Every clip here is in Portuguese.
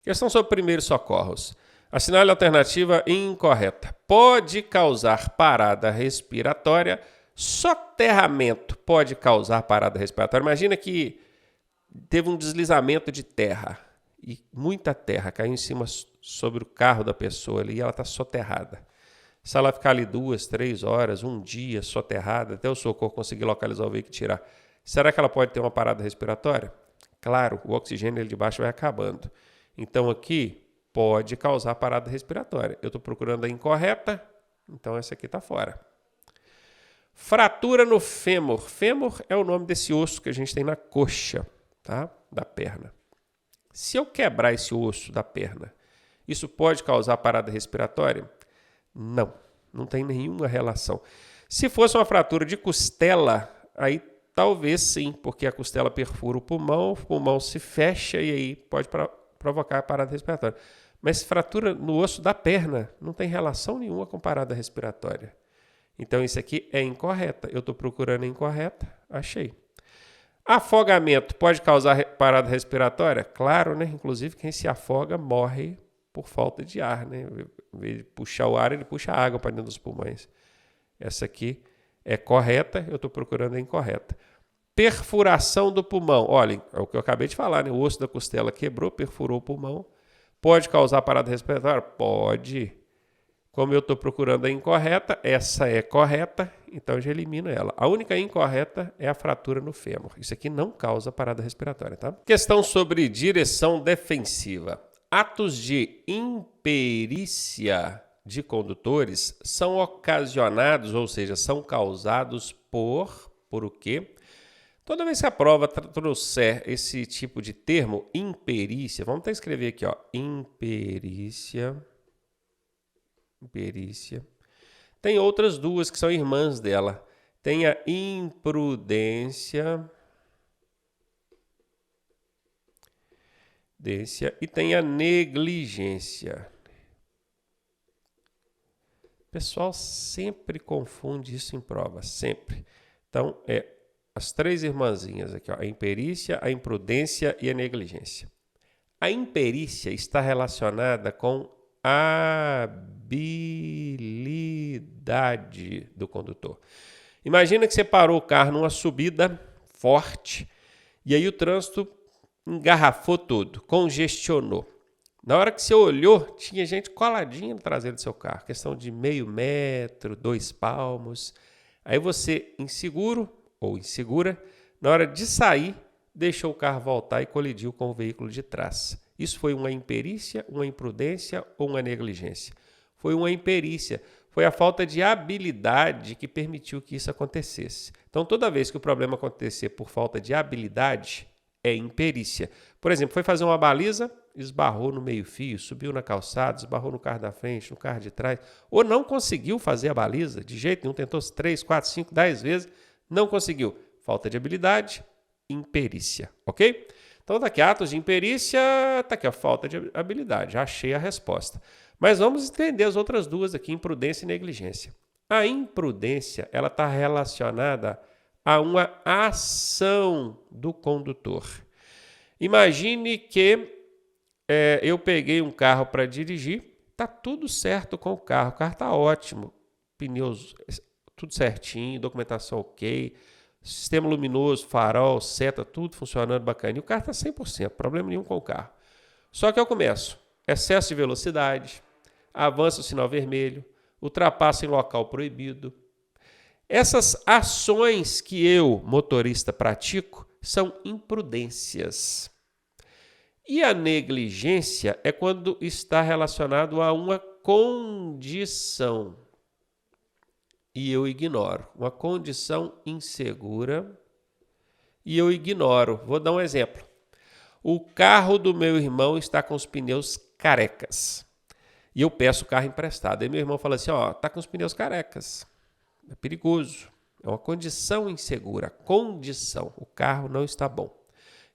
Questão sobre primeiros socorros. Assinale a alternativa incorreta. Pode causar parada respiratória. Soterramento pode causar parada respiratória. Imagina que teve um deslizamento de terra e muita terra caiu em cima sobre o carro da pessoa ali e ela está soterrada. Se ela ficar ali 2, 3 horas, um dia soterrada, até o socorro conseguir localizar o veículo e tirar, será que ela pode ter uma parada respiratória? Claro, o oxigênio ali de baixo vai acabando. Então aqui pode causar parada respiratória. Eu estou procurando a incorreta, então essa aqui está fora. Fratura no fêmur. Fêmur é o nome desse osso que a gente tem na coxa, tá? Da perna. Se eu quebrar esse osso da perna, isso pode causar parada respiratória? Não, não tem nenhuma relação. Se fosse uma fratura de costela, aí talvez sim, porque a costela perfura o pulmão se fecha e aí pode provocar a parada respiratória. Mas fratura no osso da perna não tem relação nenhuma com parada respiratória. Então isso aqui é incorreta. Eu estou procurando a incorreta, achei. Afogamento pode causar parada respiratória? Claro, né? Inclusive quem se afoga morre por falta de ar, né? Em vez de puxar o ar, ele puxa a água para dentro dos pulmões. Essa aqui é correta, eu estou procurando a incorreta. Perfuração do pulmão. Olhem, é o que eu acabei de falar, né? O osso da costela quebrou, perfurou o pulmão. Pode causar parada respiratória? Pode. Como eu estou procurando a incorreta, essa é correta, então eu já elimino ela. A única incorreta é a fratura no fêmur. Isso aqui não causa parada respiratória, tá? Questão sobre direção defensiva. Atos de imperícia de condutores são ocasionados, ou seja, são causados por o quê? Toda vez que a prova trouxer esse tipo de termo, imperícia, vamos até escrever aqui, ó, imperícia. Tem outras duas que são irmãs dela. Tem a imprudência e tem a negligência. O pessoal sempre confunde isso em prova, sempre. Então, as três irmãzinhas aqui, ó, a imperícia, a imprudência e a negligência. A imperícia está relacionada com a habilidade do condutor. Imagina que você parou o carro numa subida forte e aí o trânsito engarrafou tudo, congestionou. Na hora que você olhou, tinha gente coladinha no traseiro do seu carro, questão de meio metro, 2 palmos. Aí você, inseguro ou insegura, na hora de sair, deixou o carro voltar e colidiu com o veículo de trás. Isso foi uma imperícia, uma imprudência ou uma negligência? Foi uma imperícia. Foi a falta de habilidade que permitiu que isso acontecesse. Então, toda vez que o problema acontecer por falta de habilidade, é imperícia. Por exemplo, foi fazer uma baliza, esbarrou no meio-fio, subiu na calçada, esbarrou no carro da frente, no carro de trás, ou não conseguiu fazer a baliza, de jeito nenhum, tentou 3, 4, 5, 10 vezes, não conseguiu. Falta de habilidade, imperícia, ok? Então, tá aqui, atos de imperícia, tá aqui a falta de habilidade, já achei a resposta. Mas vamos entender as outras duas aqui, imprudência e negligência. A imprudência, ela está relacionada a uma ação do condutor. Imagine que eu peguei um carro para dirigir, tá tudo certo com o carro está ótimo, pneus tudo certinho, documentação ok, sistema luminoso, farol, seta, tudo funcionando bacana. E o carro está 100%, problema nenhum com o carro. Só que eu começo, excesso de velocidade, avança o sinal vermelho, ultrapassa em local proibido. Essas ações que eu, motorista, pratico são imprudências. E a negligência é quando está relacionado a uma condição. E eu ignoro. Uma condição insegura e eu ignoro. Vou dar um exemplo. O carro do meu irmão está com os pneus carecas. E eu peço o carro emprestado. Aí meu irmão fala assim, tá com os pneus carecas. É perigoso. É uma condição insegura. Condição. O carro não está bom.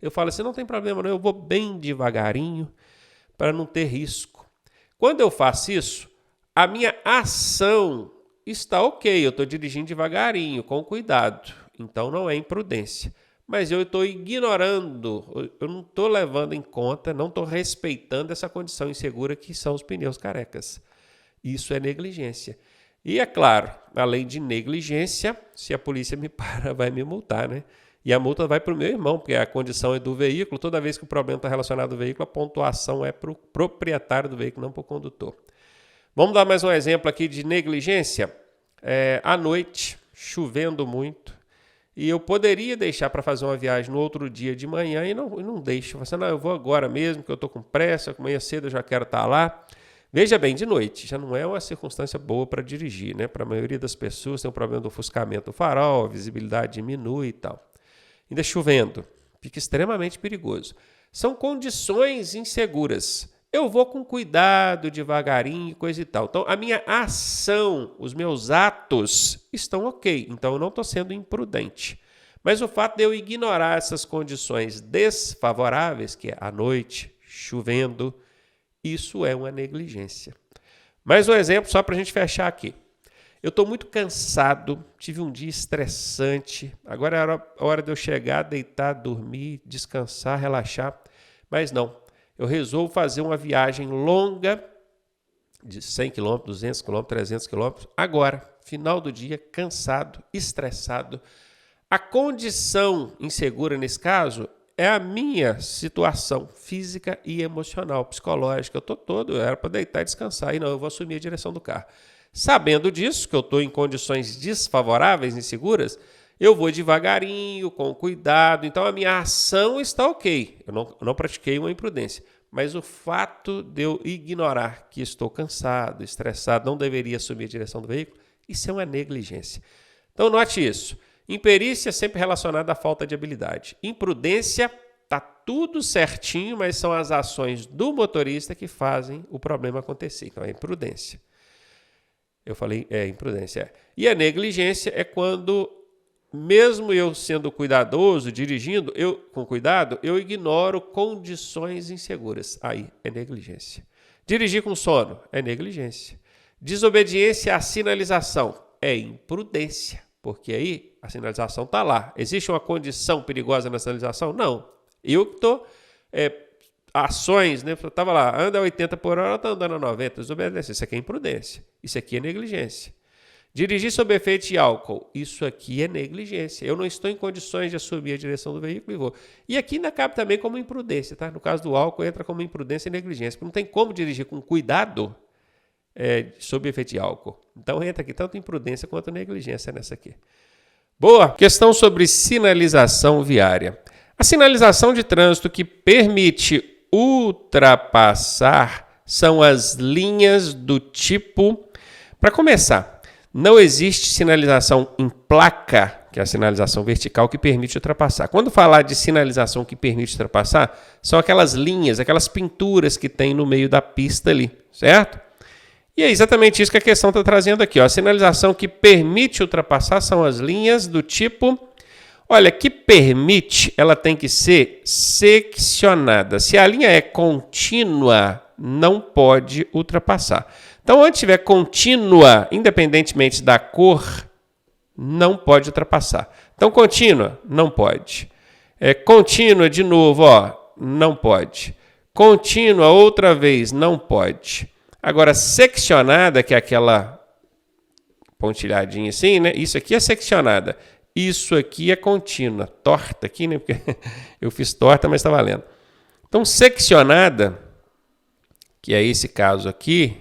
Eu falo assim, não tem problema não, eu vou bem devagarinho para não ter risco. Quando eu faço isso, a minha ação está ok, eu estou dirigindo devagarinho, com cuidado. Então não é imprudência. mas eu estou ignorando, eu não estou levando em conta, não estou respeitando essa condição insegura que são os pneus carecas. Isso é negligência. E é claro, além de negligência, se a polícia me para, vai me multar, né? E a multa vai para o meu irmão, porque a condição é do veículo. Toda vez que o problema está relacionado ao veículo, a pontuação é para o proprietário do veículo, não para o condutor. Vamos dar mais um exemplo aqui de negligência. À noite, chovendo muito, e eu poderia deixar para fazer uma viagem no outro dia de manhã e não deixo. Eu falo assim, não, eu vou agora mesmo, que eu estou com pressa, amanhã cedo eu já quero estar lá. Veja bem, de noite já não é uma circunstância boa para dirigir, né? Para a maioria das pessoas tem um problema do ofuscamento do farol, a visibilidade diminui e tal. Ainda chovendo, fica extremamente perigoso. São condições inseguras. Eu vou com cuidado, devagarinho, coisa e tal. Então, a minha ação, os meus atos estão ok. Então, eu não estou sendo imprudente. Mas o fato de eu ignorar essas condições desfavoráveis, que é à noite, chovendo, isso é uma negligência. Mais um exemplo só para a gente fechar aqui. Eu estou muito cansado, tive um dia estressante, agora é a hora de eu chegar, deitar, dormir, descansar, relaxar, mas não. Eu resolvo fazer uma viagem longa, de 100 km, 200 km, 300 km, agora, final do dia, cansado, estressado. A condição insegura nesse caso é a minha situação física e emocional, psicológica. Eu era para deitar e descansar, e não, eu vou assumir a direção do carro. Sabendo disso, que eu estou em condições desfavoráveis, inseguras, eu vou devagarinho, com cuidado. Então, a minha ação está ok. Eu não pratiquei uma imprudência. Mas o fato de eu ignorar que estou cansado, estressado, não deveria assumir a direção do veículo, isso é uma negligência. Então, note isso. Imperícia sempre relacionada à falta de habilidade. Imprudência, está tudo certinho, mas são as ações do motorista que fazem o problema acontecer. Então, é imprudência. Eu falei, imprudência. E a negligência é quando, mesmo eu sendo cuidadoso, dirigindo, com cuidado, eu ignoro condições inseguras. Aí é negligência. Dirigir com sono é negligência. Desobediência à sinalização é imprudência, porque aí a sinalização está lá. Existe uma condição perigosa na sinalização? Não. Eu que estou... ações, né? Eu estava lá, anda a 80 por hora, está andando a 90, desobedece. Isso aqui é imprudência, isso aqui é negligência. Dirigir sob efeito de álcool, isso aqui é negligência. Eu não estou em condições de assumir a direção do veículo e vou. E aqui ainda cabe também como imprudência, tá? No caso do álcool, entra como imprudência e negligência, porque não tem como dirigir com cuidado sob efeito de álcool. Então entra aqui tanto imprudência quanto negligência nessa aqui. Boa! Questão sobre sinalização viária. A sinalização de trânsito que permite ultrapassar são as linhas do tipo... Para começar, não existe sinalização em placa, que é a sinalização vertical, que permite ultrapassar. Quando falar de sinalização que permite ultrapassar, são aquelas linhas, aquelas pinturas que tem no meio da pista ali, certo? E é exatamente isso que a questão está trazendo aqui. Ó. A sinalização que permite ultrapassar são as linhas do tipo... Olha, que permite, ela tem que ser seccionada. Se a linha é contínua, não pode ultrapassar. Então, onde tiver contínua, independentemente da cor, não pode ultrapassar. Então, contínua, não pode. Contínua, de novo, não pode. Contínua, outra vez, não pode. Agora, seccionada, que é aquela pontilhadinha assim, né? Isso aqui é seccionada. Isso aqui é contínua, torta aqui, né? Porque eu fiz torta, mas está valendo. Então, seccionada, que é esse caso aqui,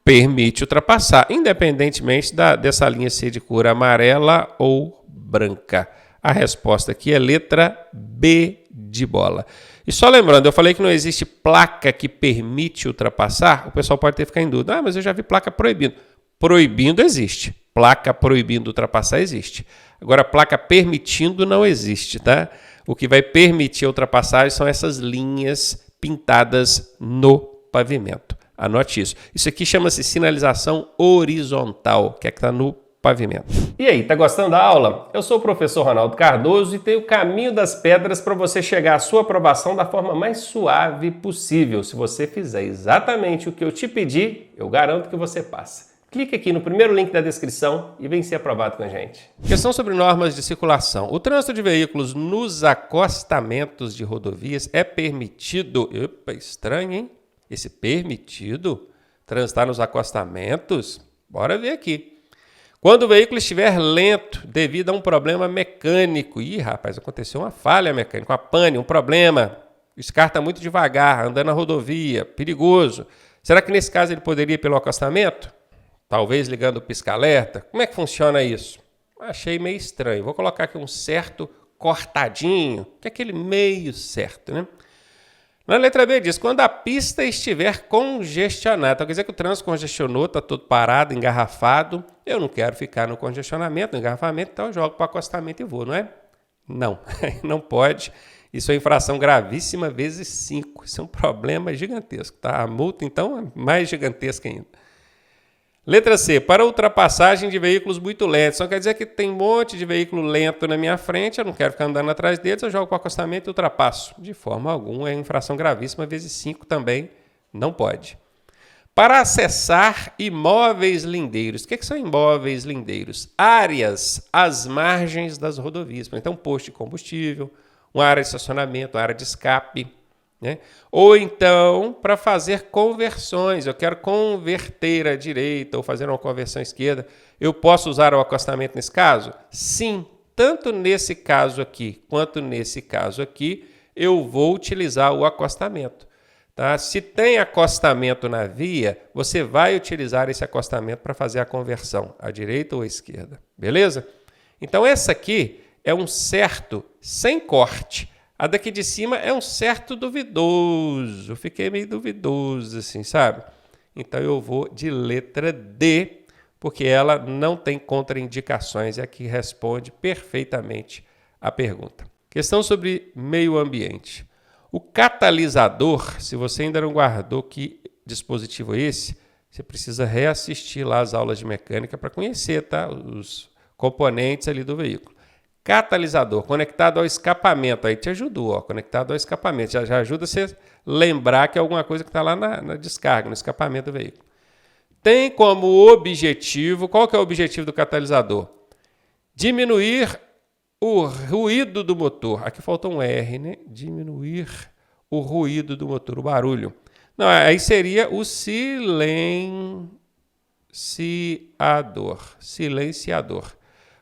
permite ultrapassar, independentemente dessa linha ser de cor amarela ou branca. A resposta aqui é letra B de bola. E só lembrando, eu falei que não existe placa que permite ultrapassar. O pessoal pode ter ficado em dúvida. Mas eu já vi placa proibindo. Proibindo existe. Placa proibindo ultrapassar existe. Agora, placa permitindo não existe, tá? O que vai permitir a ultrapassagem são essas linhas pintadas no pavimento. Anote isso. Isso aqui chama-se sinalização horizontal, que é que está no pavimento. E aí, tá gostando da aula? Eu sou o professor Ronaldo Cardoso e tenho o caminho das pedras para você chegar à sua aprovação da forma mais suave possível. Se você fizer exatamente o que eu te pedi, eu garanto que você passa. Clique aqui no primeiro link da descrição e vem ser aprovado com a gente. Questão sobre normas de circulação. O trânsito de veículos nos acostamentos de rodovias é permitido... Opa, estranho, hein? Esse permitido? Transitar nos acostamentos? Bora ver aqui. Quando o veículo estiver lento devido a um problema mecânico. Ih, rapaz, aconteceu uma falha mecânica, uma pane, um problema. Esse carro está muito devagar, andando na rodovia, perigoso. Será que nesse caso ele poderia ir pelo acostamento? Talvez ligando o pisca-alerta. Como é que funciona isso? Achei meio estranho. Vou colocar aqui um certo cortadinho, que é aquele meio certo, né? Na letra B diz, quando a pista estiver congestionada. Então quer dizer que o trânsito congestionou, está todo parado, engarrafado. Eu não quero ficar no congestionamento, no engarrafamento, então eu jogo para o acostamento e vou, não é? Não, não pode. Isso é infração gravíssima vezes 5. Isso é um problema gigantesco, tá? A multa, então, é mais gigantesca ainda. Letra C, para ultrapassagem de veículos muito lentos. Então quer dizer que tem um monte de veículo lento na minha frente, eu não quero ficar andando atrás deles, eu jogo para o acostamento e ultrapasso. De forma alguma, é infração gravíssima, vezes 5 também não pode. Para acessar imóveis lindeiros. O que são imóveis lindeiros? Áreas às margens das rodovias. Então, posto de combustível, uma área de estacionamento, uma área de escape. Né? Ou então, para fazer conversões, eu quero converter à direita ou fazer uma conversão à esquerda, eu posso usar o acostamento nesse caso? Sim, tanto nesse caso aqui quanto nesse caso aqui, eu vou utilizar o acostamento. Tá? Se tem acostamento na via, você vai utilizar esse acostamento para fazer a conversão à direita ou à esquerda, beleza? Então essa aqui é um certo sem corte. A daqui de cima é um certo duvidoso. Eu fiquei meio duvidoso, assim, sabe? Então eu vou de letra D, porque ela não tem contraindicações. É a que responde perfeitamente a pergunta. Questão sobre meio ambiente. O catalisador, se você ainda não guardou que dispositivo é esse, você precisa reassistir lá as aulas de mecânica para conhecer, tá? Os componentes ali do veículo. Catalisador, conectado ao escapamento, aí te ajudou, ó, conectado ao escapamento, já ajuda você lembrar que é alguma coisa que está lá na descarga, no escapamento do veículo. Tem como objetivo, qual que é o objetivo do catalisador? Diminuir o ruído do motor. Aqui faltou um R, né? Diminuir o ruído do motor, o barulho. Não, aí seria o silenciador,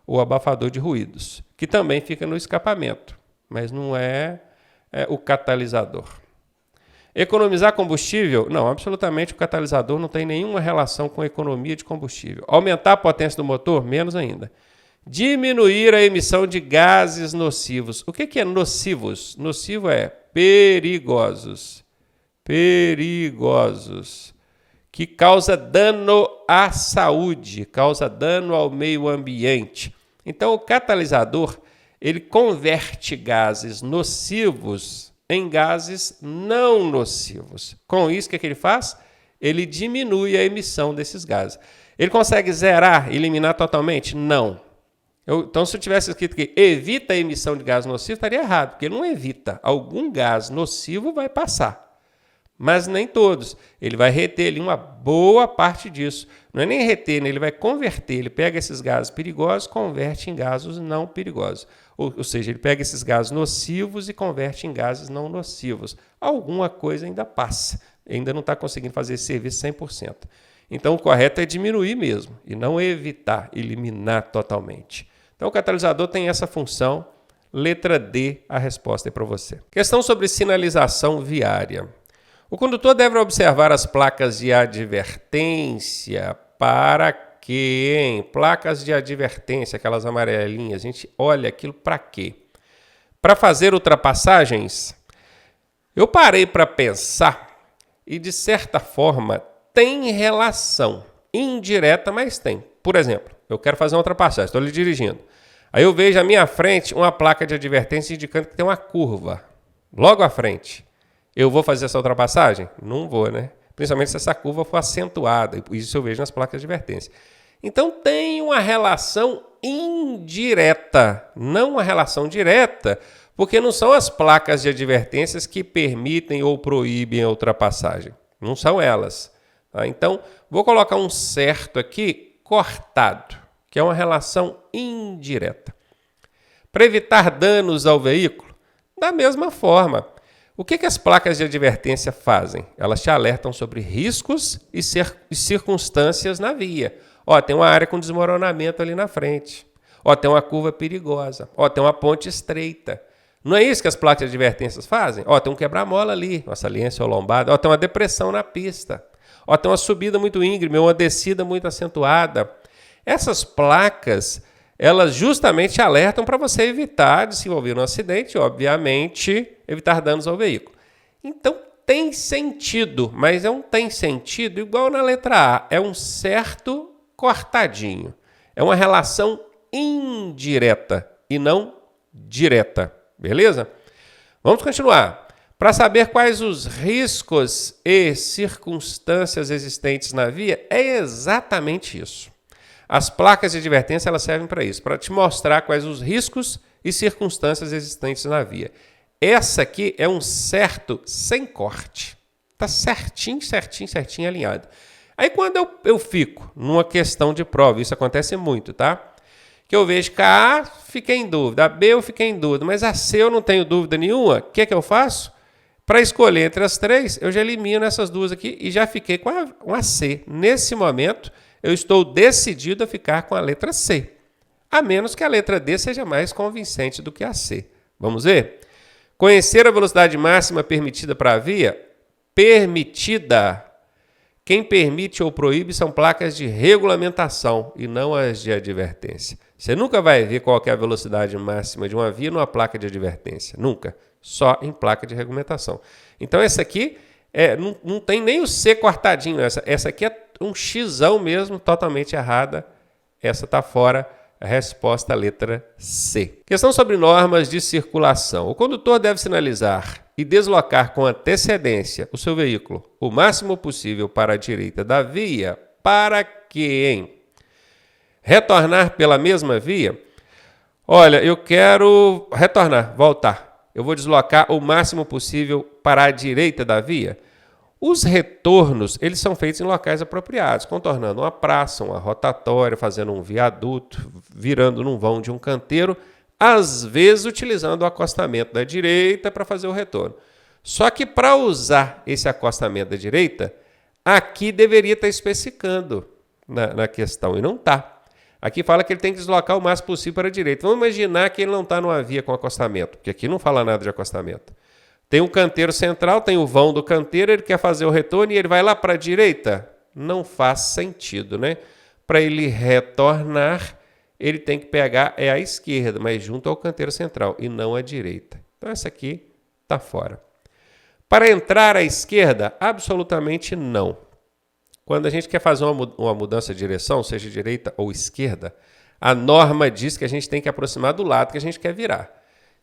o abafador de ruídos, que também fica no escapamento, mas não é o catalisador. Economizar combustível? Não, absolutamente o catalisador não tem nenhuma relação com a economia de combustível. Aumentar a potência do motor? Menos ainda. Diminuir a emissão de gases nocivos. O que é nocivos? Nocivo é perigosos. Perigosos. Que causa dano à saúde, causa dano ao meio ambiente. Então, o catalisador, ele converte gases nocivos em gases não nocivos. Com isso, o que ele faz? Ele diminui a emissão desses gases. Ele consegue zerar, eliminar totalmente? Não. Então, se eu tivesse escrito que evita a emissão de gás nocivo, estaria errado, porque ele não evita. Algum gás nocivo vai passar. Mas nem todos. Ele vai reter ali uma boa parte disso. Não é nem reter, né? Ele vai converter. Ele pega esses gases perigosos, converte em gases não perigosos. Ou seja, ele pega esses gases nocivos e converte em gases não nocivos. Alguma coisa ainda passa. Ainda não está conseguindo fazer esse serviço 100%. Então, o correto é diminuir mesmo e não evitar, eliminar totalmente. Então, o catalisador tem essa função. Letra D, a resposta é para você. Questão sobre sinalização viária. O condutor deve observar as placas de advertência para quê, hein? Placas de advertência, aquelas amarelinhas. A gente olha aquilo para quê? Para fazer ultrapassagens? Eu parei para pensar e, de certa forma, tem relação. Indireta, mas tem. Por exemplo, eu quero fazer uma ultrapassagem, estou ali dirigindo. Aí eu vejo à minha frente uma placa de advertência indicando que tem uma curva. Logo à frente. Eu vou fazer essa ultrapassagem? Não vou, né? Principalmente se essa curva for acentuada. Isso eu vejo nas placas de advertência. Então tem uma relação indireta, não uma relação direta, porque não são as placas de advertências que permitem ou proíbem a ultrapassagem. Não são elas. Tá? Então, vou colocar um certo aqui cortado, que é uma relação indireta. Para evitar danos ao veículo, da mesma forma. O que as placas de advertência fazem? Elas te alertam sobre riscos e circunstâncias na via. Ó, tem uma área com desmoronamento ali na frente. Ó, tem uma curva perigosa. Ó, tem uma ponte estreita. Não é isso que as placas de advertências fazem? Ó, tem um quebra-mola ali, uma saliência ou lombada. Ó, tem uma depressão na pista. Ó, tem uma subida muito íngreme, uma descida muito acentuada. Essas placas, elas justamente alertam para você evitar de se envolver num acidente e, obviamente, evitar danos ao veículo. Então, tem sentido, mas não tem sentido igual na letra A. É um certo cortadinho. É uma relação indireta e não direta. Beleza? Vamos continuar. Para saber quais os riscos e circunstâncias existentes na via, é exatamente isso. As placas de advertência elas servem para isso, para te mostrar quais os riscos e circunstâncias existentes na via. Essa aqui é um certo sem corte. Está certinho, certinho, certinho alinhado. Aí quando eu fico numa questão de prova, isso acontece muito, tá? Que eu vejo que a A fiquei em dúvida, a B eu fiquei em dúvida, mas a C eu não tenho dúvida nenhuma. O que é que eu faço? Para escolher entre as três, eu já elimino essas duas aqui e já fiquei com a C. Nesse momento, eu estou decidido a ficar com a letra C, a menos que a letra D seja mais convincente do que a C. Vamos ver? Conhecer a velocidade máxima permitida para a via? Permitida. Quem permite ou proíbe são placas de regulamentação e não as de advertência. Você nunca vai ver qual é a velocidade máxima de uma via numa placa de advertência. Nunca. Só em placa de regulamentação. Então, essa aqui não tem nem o C cortadinho. Essa aqui é um xão mesmo, totalmente errada. Essa está fora. A resposta, a letra C. Questão sobre normas de circulação. O condutor deve sinalizar e deslocar com antecedência o seu veículo o máximo possível para a direita da via para que, em retornar pela mesma via, olha, eu quero retornar, voltar. Eu vou deslocar o máximo possível para a direita da via. Os retornos, eles são feitos em locais apropriados, contornando uma praça, uma rotatória, fazendo um viaduto, virando num vão de um canteiro, às vezes utilizando o acostamento da direita para fazer o retorno. Só que para usar esse acostamento da direita, aqui deveria estar especificando na questão, e não está. Aqui fala que ele tem que deslocar o máximo possível para a direita. Vamos imaginar que ele não está numa via com acostamento, porque aqui não fala nada de acostamento. Tem um canteiro central, tem o vão do canteiro, ele quer fazer o retorno e ele vai lá para a direita? Não faz sentido, né? Para ele retornar, ele tem que pegar a esquerda, mas junto ao canteiro central e não à direita. Então essa aqui está fora. Para entrar à esquerda, absolutamente não. Quando a gente quer fazer uma mudança de direção, seja direita ou esquerda, a norma diz que a gente tem que aproximar do lado que a gente quer virar.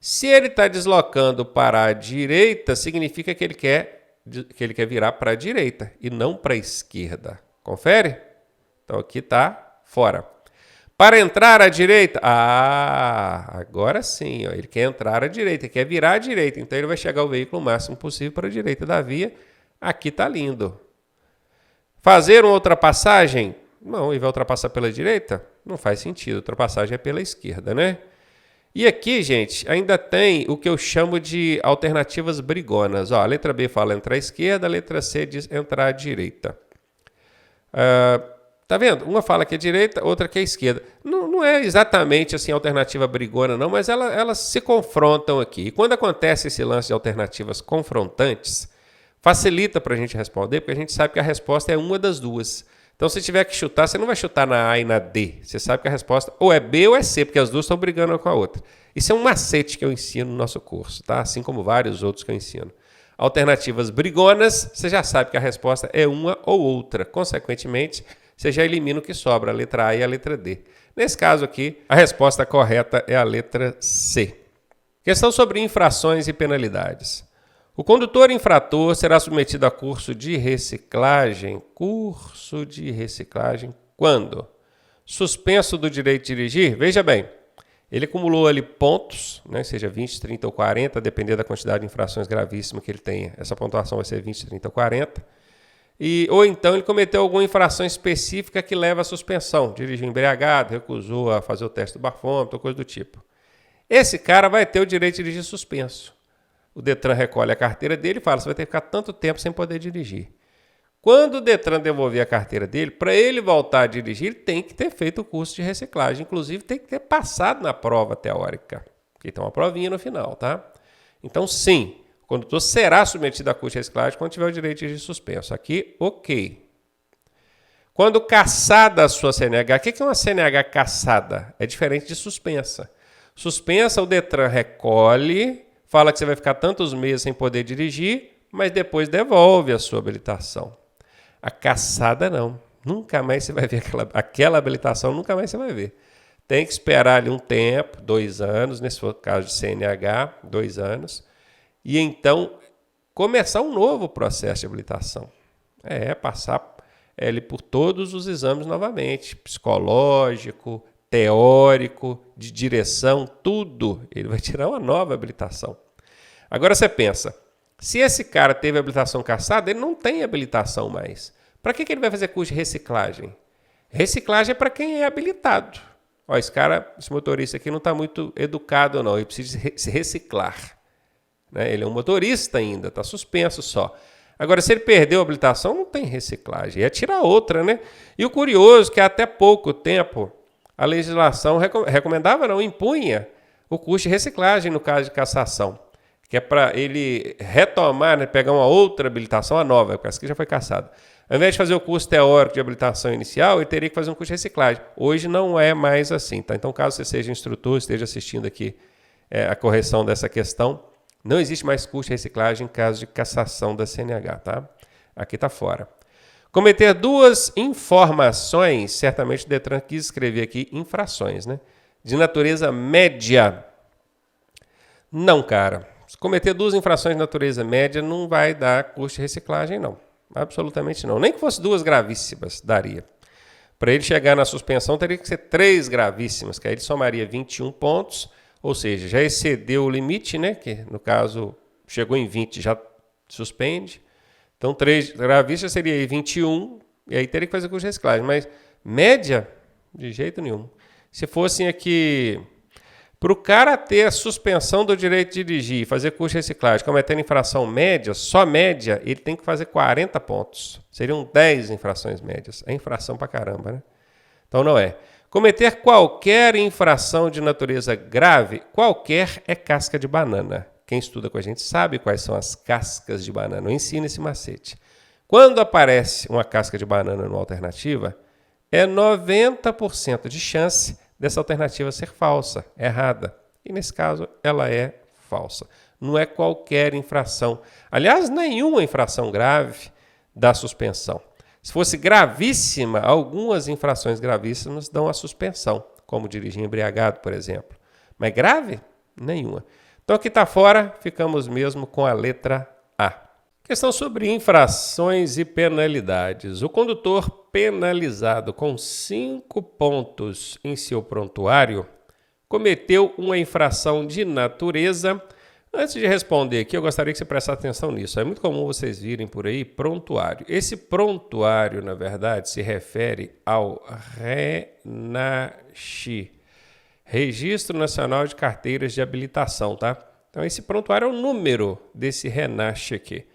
Se ele está deslocando para a direita, significa que ele quer virar para a direita e não para a esquerda. Confere? Então aqui está fora. Para entrar à direita, agora sim, ó, ele quer entrar à direita, ele quer virar à direita, então ele vai chegar o veículo o máximo possível para a direita da via. Aqui está lindo. Fazer uma ultrapassagem? Não, ele vai ultrapassar pela direita? Não faz sentido, a ultrapassagem é pela esquerda, né? E aqui, gente, ainda tem o que eu chamo de alternativas brigonas. Ó, a letra B fala entrar à esquerda, a letra C diz entrar à direita. Tá vendo? Uma fala que é direita, outra que é esquerda. Não é exatamente assim alternativa brigona, não, mas elas se confrontam aqui. E quando acontece esse lance de alternativas confrontantes, facilita para a gente responder, porque a gente sabe que a resposta é uma das duas. Então, se tiver que chutar, você não vai chutar na A e na D. Você sabe que a resposta ou é B ou é C, porque as duas estão brigando uma com a outra. Isso é um macete que eu ensino no nosso curso, tá? Assim como vários outros que eu ensino. Alternativas brigonas, você já sabe que a resposta é uma ou outra. Consequentemente, você já elimina o que sobra, a letra A e a letra D. Nesse caso aqui, a resposta correta é a letra C. Questão sobre infrações e penalidades. O condutor infrator será submetido a curso de reciclagem. Curso de reciclagem quando? Suspenso do direito de dirigir? Veja bem, ele acumulou ali pontos, né, seja 20, 30 ou 40, dependendo da quantidade de infrações gravíssimas que ele tenha. Essa pontuação vai ser 20, 30 ou 40. ou então ele cometeu alguma infração específica que leva à suspensão. Dirigiu embriagado, recusou a fazer o teste do bafômetro, coisa do tipo. Esse cara vai ter o direito de dirigir suspenso. O Detran recolhe a carteira dele e fala, você vai ter que ficar tanto tempo sem poder dirigir. Quando o Detran devolver a carteira dele, para ele voltar a dirigir, ele tem que ter feito o curso de reciclagem. Inclusive, tem que ter passado na prova teórica, que tem uma provinha no final, tá? Então, sim, o condutor será submetido a curso de reciclagem quando tiver o direito de dirigir suspenso. Aqui, ok. Quando cassada a sua CNH, o que é uma CNH cassada? É diferente de suspensa. Suspensa, o Detran recolhe, fala que você vai ficar tantos meses sem poder dirigir, mas depois devolve a sua habilitação. A cassada não. Nunca mais você vai ver aquela habilitação, nunca mais você vai ver. Tem que esperar ali um tempo, 2 anos, nesse caso de CNH, 2 anos, e então começar um novo processo de habilitação. Passar ele por todos os exames novamente, psicológico, teórico, de direção, tudo. Ele vai tirar uma nova habilitação. Agora você pensa, se esse cara teve habilitação cassada, ele não tem habilitação mais. Para que ele vai fazer curso de reciclagem? Reciclagem é para quem é habilitado. Ó, esse motorista aqui não está muito educado não, ele precisa se reciclar. Né? Ele é um motorista ainda, está suspenso só. Agora, se ele perdeu a habilitação, não tem reciclagem, é tirar outra, né? E o curioso é que até pouco tempo a legislação recomendava, não, impunha o curso de reciclagem no caso de cassação, que é para ele retomar, né, pegar uma outra habilitação, a nova, porque essa aqui já foi cassada. Ao invés de fazer o curso teórico de habilitação inicial, ele teria que fazer um curso de reciclagem. Hoje não é mais assim, tá? Então, caso você seja instrutor, esteja assistindo aqui a correção dessa questão, não existe mais curso de reciclagem em caso de cassação da CNH, tá? Aqui está fora. Cometer 2 informações, certamente o Detran quis escrever aqui infrações, né? De natureza média. Não, cara. Se cometer 2 infrações de natureza média, não vai dar curso de reciclagem, não. Absolutamente não. Nem que fosse 2 gravíssimas, daria. Para ele chegar na suspensão, teria que ser 3 gravíssimas, que aí ele somaria 21 pontos, ou seja, já excedeu o limite, né? Que no caso chegou em 20, já suspende. Então, 3 gravíssimas seria aí 21, e aí teria que fazer curso de reciclagem. Mas média, de jeito nenhum. Se fossem aqui, para o cara ter a suspensão do direito de dirigir e fazer curso de reciclagem, cometendo infração média, só média, ele tem que fazer 40 pontos. Seriam 10 infrações médias. É infração pra caramba, né? Então, não é. Cometer qualquer infração de natureza grave, qualquer é casca de banana. Quem estuda com a gente sabe quais são as cascas de banana. Eu ensino esse macete. Quando aparece uma casca de banana numa alternativa, é 90% de chance dessa alternativa ser falsa, errada. E nesse caso, ela é falsa. Não é qualquer infração. Aliás, nenhuma infração grave dá suspensão. Se fosse gravíssima, algumas infrações gravíssimas dão a suspensão, como dirigir embriagado, por exemplo. Mas grave? Nenhuma. Então aqui está fora, ficamos mesmo com a letra A. Questão sobre infrações e penalidades. O condutor penalizado com 5 pontos em seu prontuário cometeu uma infração de natureza. Antes de responder aqui, eu gostaria que você prestasse atenção nisso. É muito comum vocês virem por aí prontuário. Esse prontuário, na verdade, se refere ao RENACH, Registro Nacional de Carteiras de Habilitação, tá? Então, esse prontuário é o número desse RENACH aqui.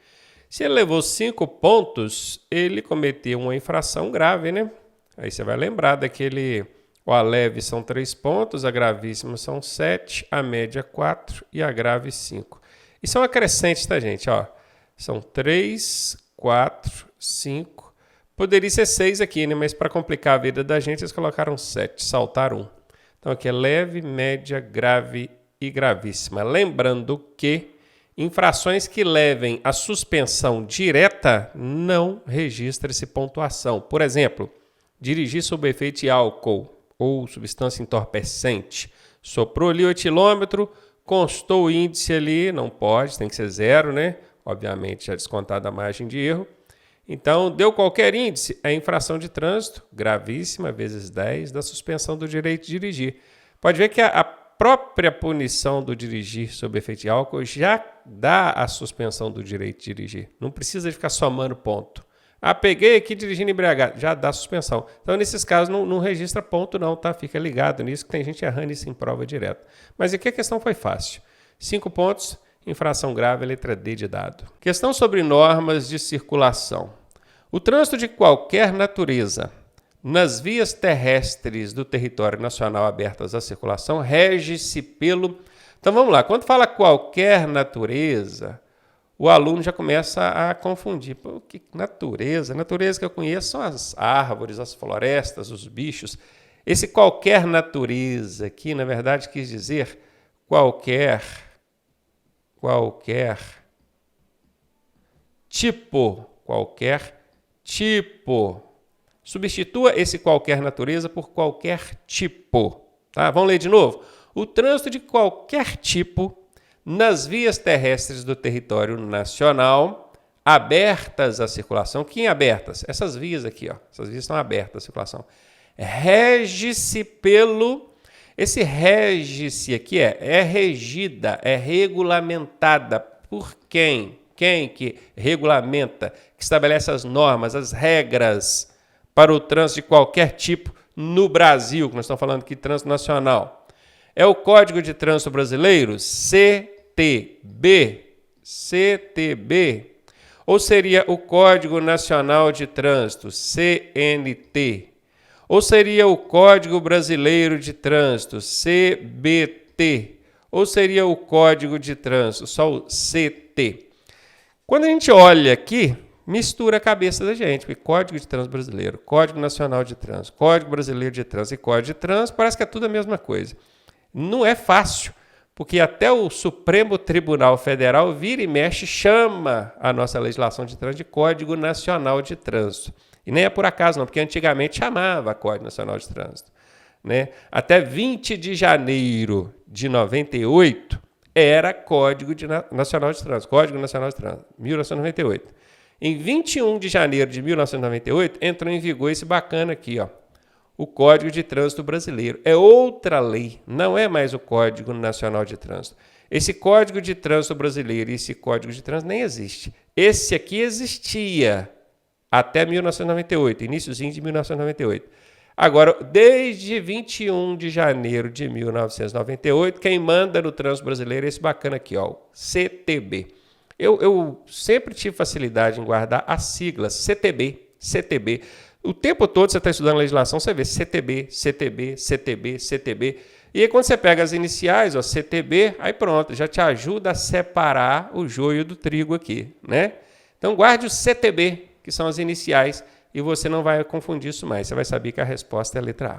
Se ele levou 5 pontos, ele cometeu uma infração grave, né? Aí você vai lembrar daquele... A leve são 3 pontos, a gravíssima são 7, a média 4 e a grave 5. E são acrescentes, tá, gente? Ó, são 3, 4, 5. Poderia ser 6 aqui, né? Mas para complicar a vida da gente, eles colocaram 7, saltaram 1. Então aqui é leve, média, grave e gravíssima. Lembrando que infrações que levem à suspensão direta não registra-se pontuação. Por exemplo, dirigir sob efeito de álcool ou substância entorpecente. Soprou ali o etilômetro, constou o índice ali, não pode, tem que ser 0, né? Obviamente já descontada a margem de erro. Então, deu qualquer índice, é infração de trânsito, gravíssima, vezes 10, da suspensão do direito de dirigir. Pode ver que a própria punição do dirigir sob efeito de álcool já dá a suspensão do direito de dirigir. Não precisa de ficar somando ponto. Ah, peguei aqui dirigindo embriagado. Já dá suspensão. Então, nesses casos, não registra ponto não, tá? Fica ligado nisso, que tem gente errando isso em prova direto. Mas aqui a questão foi fácil. 5 pontos, infração grave, letra D de dado. Questão sobre normas de circulação. O trânsito de qualquer natureza nas vias terrestres do território nacional abertas à circulação rege-se pelo... Então, vamos lá. Quando fala qualquer natureza... o aluno já começa a confundir. Pô, que natureza? A natureza que eu conheço são as árvores, as florestas, os bichos. Esse qualquer natureza aqui, na verdade, quis dizer qualquer tipo. Substitua esse qualquer natureza por qualquer tipo. Tá? Vamos ler de novo? O trânsito de qualquer tipo nas vias terrestres do território nacional, abertas à circulação. Que abertas? Essas vias aqui, ó. Essas vias estão abertas à circulação. Rege-se pelo... Esse rege-se aqui é regida, é regulamentada. Por quem? Quem que regulamenta, que estabelece as normas, as regras para o trânsito de qualquer tipo no Brasil, que nós estamos falando aqui de trânsito nacional? É o Código de Trânsito Brasileiro, CTB, ou seria o Código Nacional de Trânsito, CNT, ou seria o Código Brasileiro de Trânsito, CBT, ou seria o Código de Trânsito, só o CT. Quando a gente olha aqui, mistura a cabeça da gente, porque Código de Trânsito Brasileiro, Código Nacional de Trânsito, Código Brasileiro de Trânsito e Código de Trânsito, parece que é tudo a mesma coisa. Não é fácil, porque até o Supremo Tribunal Federal vira e mexe, chama a nossa legislação de trânsito de Código Nacional de Trânsito. E nem é por acaso não, porque antigamente chamava Código Nacional de Trânsito. Né? Até 20 de janeiro de 98 era Código Nacional de Trânsito, Código Nacional de Trânsito, 1998. Em 21 de janeiro de 1998 entrou em vigor esse bacana aqui, ó. O Código de Trânsito Brasileiro. É outra lei, não é mais o Código Nacional de Trânsito. Esse Código de Trânsito Brasileiro e esse Código de Trânsito nem existe. Esse aqui existia até 1998, iniciozinho de 1998. Agora, desde 21 de janeiro de 1998, quem manda no trânsito brasileiro é esse bacana aqui, ó, CTB. Eu sempre tive facilidade em guardar as siglas CTB. O tempo todo você está estudando legislação, você vê CTB. E aí quando você pega as iniciais, ó, CTB, aí pronto, já te ajuda a separar o joio do trigo aqui, né? Então guarde o CTB, que são as iniciais, e você não vai confundir isso mais. Você vai saber que a resposta é a letra A.